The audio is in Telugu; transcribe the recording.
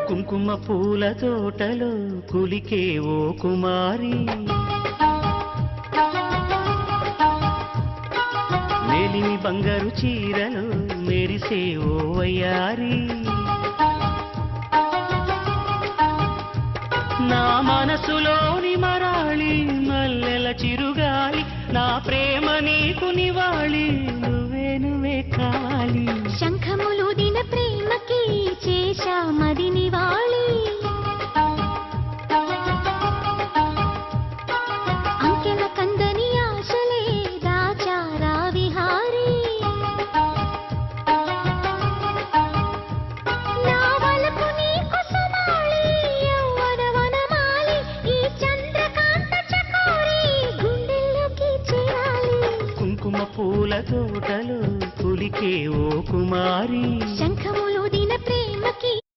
కుంకుమ పూల తోటలో కులికే ఓ కుమారి మేలిమి బంగారు చీరలో మెరిసే ఓ వయ్యారి నా మనసులోని మరాళి మల్లెల చిరుగాలి నా ప్రేమ నీకు నివాళి నువ్వే నువ్వే కావాలి శంఖములు దిన ప్రేమకి చేశా మది నివాళి అంకెల కందని ఆశలే దాచారా విహారీ నా వలపు నీకు సుమాళి యవ్వన వనమాలి ఈ చంద్రకాంత చకోరి గుండెల్లోకి చేరాలి కుంకుమ పూల తోటలో కులికే ఓ కుమారి